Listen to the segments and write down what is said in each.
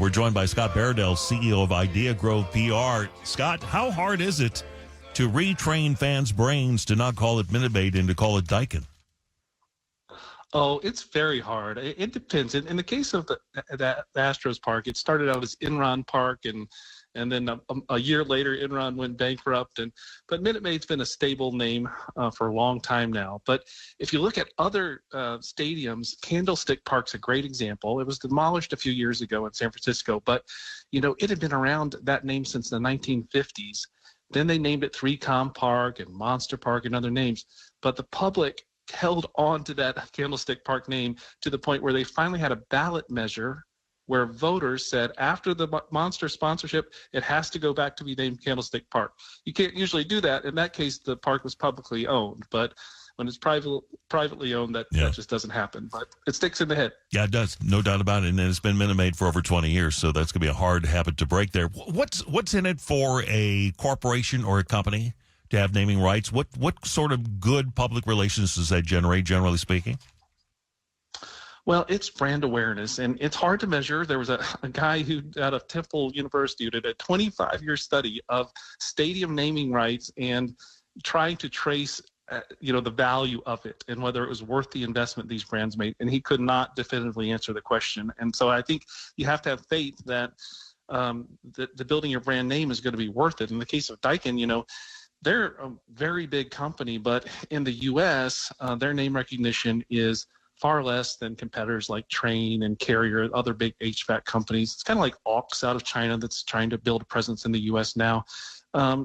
We're joined by Scott Baradell, CEO of Idea Grove PR. Scott, how hard is it to retrain fans' brains to not call it Minute Maid and to call it Daikin? Oh, it's very hard. It depends. In the case of the Astros Park, it started out as Enron Park, and then a year later, Enron went bankrupt. But Minute Maid's been a stable name for a long time now. But if you look at other stadiums, Candlestick Park's a great example. It was demolished a few years ago in San Francisco, but it had been around that name since the 1950s. Then they named it 3Com Park and Monster Park and other names. But the public held on to that Candlestick Park name to the point where they finally had a ballot measure where voters said after the Monster sponsorship, it has to go back to be named Candlestick Park. You can't usually do that. In that case, the park was publicly owned, but when it's privately owned, that just doesn't happen. But it sticks in the head. Yeah, it does. No doubt about it. And it's been Minute Maid for over 20 years, so that's going to be a hard habit to break there. What's in it for a corporation or a company to have naming rights? What sort of good public relations does that generate, generally speaking? Well, it's brand awareness, and it's hard to measure. There was a guy who out of Temple University who did a 25-year study of stadium naming rights and trying to trace the value of it and whether it was worth the investment these brands made, and he could not definitively answer the question. And so I think you have to have faith that the building your brand name is going to be worth it. In the case of Daikin, they're a very big company, but in the U.S., their name recognition is far less than competitors like Trane and Carrier, other big HVAC companies. It's kind of like Aux out of China that's trying to build a presence in the U.S. now.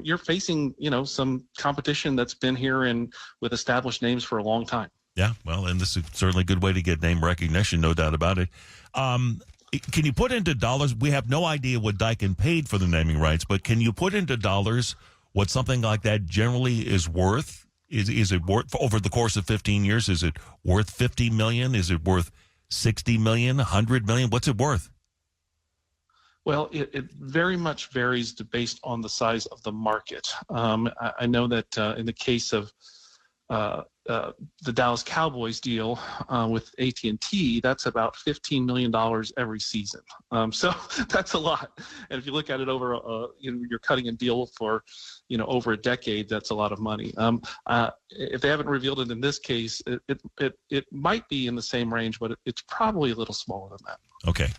You're facing, some competition that's been here and with established names for a long time. Yeah, well, and this is certainly a good way to get name recognition, no doubt about it. Can you put into dollars? We have no idea what Daikin paid for the naming rights, but can you put into dollars what something like that generally is worth? Is it worth, over the course of 15 years, is it worth $50 million? Is it worth $60 million, $100 million? What's it worth? Well, it very much varies based on the size of the market. I know that in the case of the Dallas Cowboys deal with AT&T, that's about $15 million every season. So that's a lot. And if you look at it over, you're cutting a deal for, over a decade, that's a lot of money. If they haven't revealed it in this case, it might be in the same range, but it's probably a little smaller than that. Okay.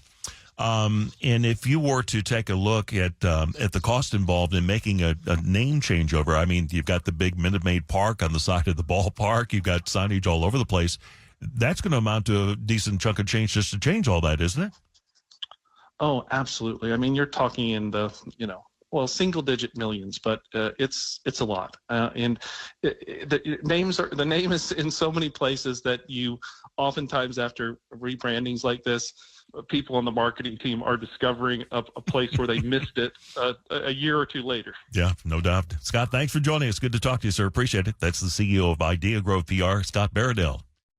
And if you were to take a look at the cost involved in making a name changeover, I mean, you've got the big Minute Maid Park on the side of the ballpark. You've got signage all over the place. That's going to amount to a decent chunk of change just to change all that, isn't it? Oh, absolutely. I mean, you're talking in the, single-digit millions, but it's a lot. And the name is in so many places that you oftentimes after rebrandings like this, people on the marketing team are discovering a place where they missed it a year or two later. Yeah, no doubt. Scott, thanks for joining us. Good to talk to you, sir. Appreciate it. That's the CEO of Idea Grove PR, Scott Baradell.